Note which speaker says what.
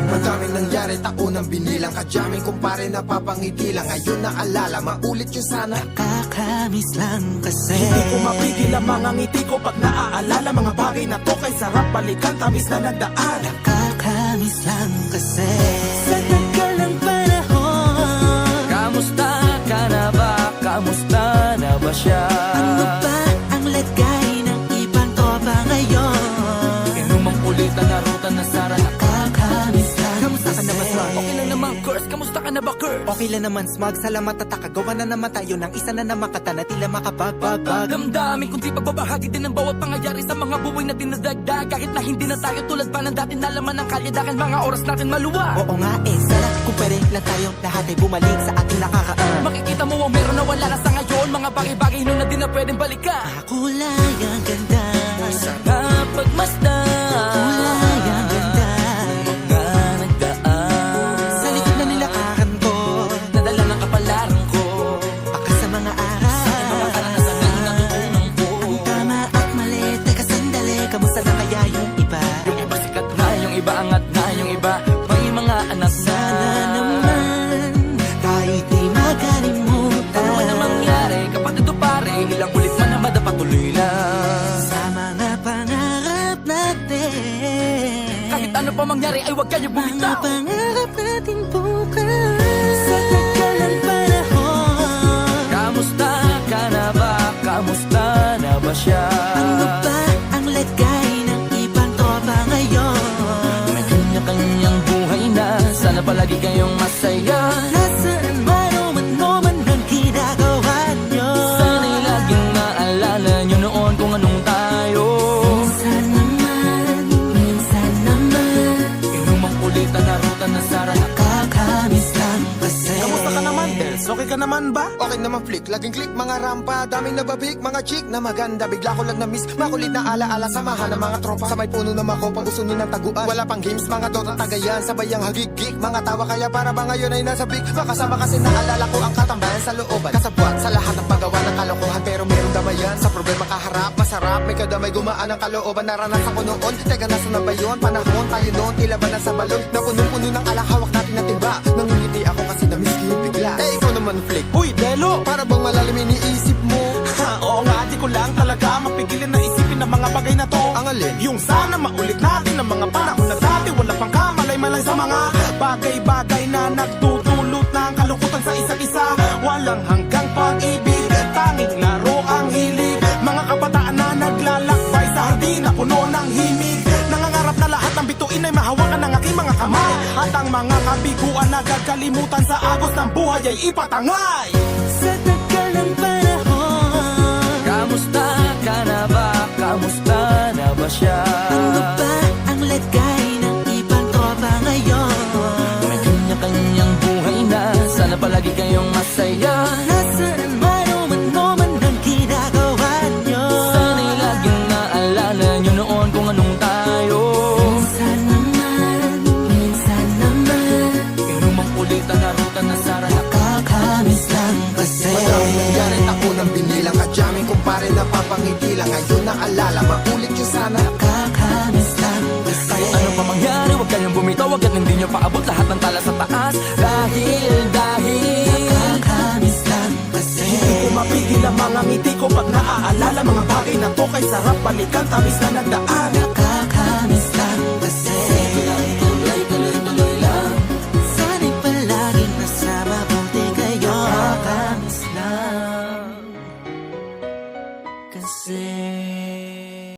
Speaker 1: Madaming nangyari, taunang binilang, kadyaming kumpare napapangiti lang. Ngayon naalala, maulit yun sana.
Speaker 2: Nakakamiss lang kasi
Speaker 3: hindi ko mapigil ang mga ngiti ko pag naaalala. Mga bagay na to kay sarap balikan, tamis na nagdaan.
Speaker 2: Nakakamiss lang kasi sa tagal ng panahon.
Speaker 4: Kamusta ka na ba? Kamusta na ba siya?
Speaker 2: Ano ba ang lagay ng ibang tropa ngayon?
Speaker 4: Inumang ulit ang narutan na Sara.
Speaker 2: Nakakamiss lang
Speaker 4: Kamusta ka na ba,
Speaker 2: kasi
Speaker 4: Smug? Okay lang naman, Curse. Kamusta ka na ba, Curse?
Speaker 2: Okay lang naman, Smug. Salamat at nakagawa na naman tayo ng isa na namakata na tila makabagbag.
Speaker 4: Damdamin kundi pagbabahagi din ng bawat pangyayari sa mga buhay na dinadagdag. Kahit na hindi na tayo tulad pa ng dati, nalaman ng kalye dahil mga oras natin maluwag.
Speaker 2: Oo nga sana kung pwede lang tayo lahat ay bumalik sa ating nakakaan.
Speaker 4: Makikita mo ang meron na wala na sa ngayon. Mga bagay-bagay nun na di na pwedeng balikan.
Speaker 2: Kulay ang ganda,
Speaker 4: Sarap pagmasdan.
Speaker 2: kulay ang ganda.
Speaker 4: Mga nagdaan
Speaker 2: Sa likod na nilakaran ko,
Speaker 4: nadala ng kapalaran ko.
Speaker 2: baka sa mga aral.
Speaker 4: Mga karanasan na natutunan ko.
Speaker 2: Ang tama at mali, teka sandali, kamusta na kaya yung iba?
Speaker 4: Yung iba sikat na, yung iba angat na, yung iba may mga anak na.
Speaker 2: Sana naman, kahit di makalimutan.
Speaker 4: Ano man ang mangyari, kapatid o pare, ilang ulit man na madapatuloy lang.
Speaker 2: Sa mga pangarap natin,
Speaker 4: Kahit ano pa mangyari ay huwag kayo
Speaker 2: mga
Speaker 4: bumitaw.
Speaker 2: pangarap natin bukas. Sa tagal ng panahon,
Speaker 4: Kamusta ka na ba? Kamusta na ba siya?
Speaker 2: ano ba ang lagay ng ibang tropa ngayon?
Speaker 4: May kanya-kanyang buhay na, sana palagi kayong masaya.
Speaker 2: Nasaan man o ano man ang ginagawa nyo?
Speaker 4: Sana'y laging naalala nyo noon kung anong tayo.
Speaker 2: Minsan naman,
Speaker 4: Inumang ulit ang narutan na Sara.
Speaker 2: nakakamiss lang kasi.
Speaker 3: Kamusta ka naman, Dels? Okay ka naman ba?
Speaker 1: Okay naman flick, laging click, mga rampa, daming nababik, mga chick na maganda. Bigla ko lang na-miss, makulit na alaala, samahan ng mga tropa. Sa may puno na makopang uso ng taguan. Wala pang games, mga dota tagayan, sabay ang hagigik. Mga tawa kaya para ba ngayon ay nasa big. Makasama kasi naalala ko ang katambayan sa looban. Kasabwat sa lahat ng paggawa ng kalokohan, pero merong damayan. Sa problema kaharap, masarap, may kadamay gumaan ang kalooban. Naranasan ko noon, teka nasa na ba yun? Panahon tayo noon, tila ba nasa balon? Na punong-puno ng alak, hawak natin ng timba. Nangingiti ako kasi na-miss ko yung bigla. Eh ikaw naman flick,
Speaker 3: Uy, Delo!
Speaker 1: para bang malalim iniisip mo?
Speaker 3: Ha, oo nga, di ko lang talaga mapigilin na isipin ang mga bagay na to.
Speaker 1: Ang alin?
Speaker 3: Yung sana maulit natin ang mga panahon na dati. Wala pang kamalay-malay sa mga bagay-bagay na nagtutulot ng kalungkutan sa isa't isa. Walang hanggang pag-ibig, tanging laro ang hilig. Mga kabataan na naglalakbay sa hardin na puno ng himig. Nangangarap na lahat ng bituin ay mahawakan ng aking mga kamay. At ang mga kabiguan na gagalimutan sa agos ng buhay ay ipatangay.
Speaker 2: Sa tagal ng panahon,
Speaker 4: Kamusta ka na ba? Kamusta na ba siya?
Speaker 2: ano ba ang lagay ng ibang tropa ngayon?
Speaker 4: May kanya-kanyang buhay na, sana palagi kayong masaya.
Speaker 2: Nasaan man o ano man ang ginagawa nyo?
Speaker 4: Sana'y laging naalala nyo noon kung anong tayo.
Speaker 2: Minsan naman,
Speaker 4: Inumang ulit ang narutan na Sara.
Speaker 2: nakakamiss lang kasi.
Speaker 1: Madaming nangyari, taunang binilang, kadyaming kumpare napapangiti lang. Ngayon naalala, maulit yun sana.
Speaker 2: Nakakamiss lang kasi.
Speaker 4: Ano pa mangyari, huwag kayong bumitaw. Agad hindi nyo paabot lahat ng tala sa taas. Dahil
Speaker 2: Nakakamiss lang kasi.
Speaker 3: Hindi ko mapigil ang mga ngiti ko pag naaalala. Mga bagay na to kay sarap balikan, tamis na nagdaan.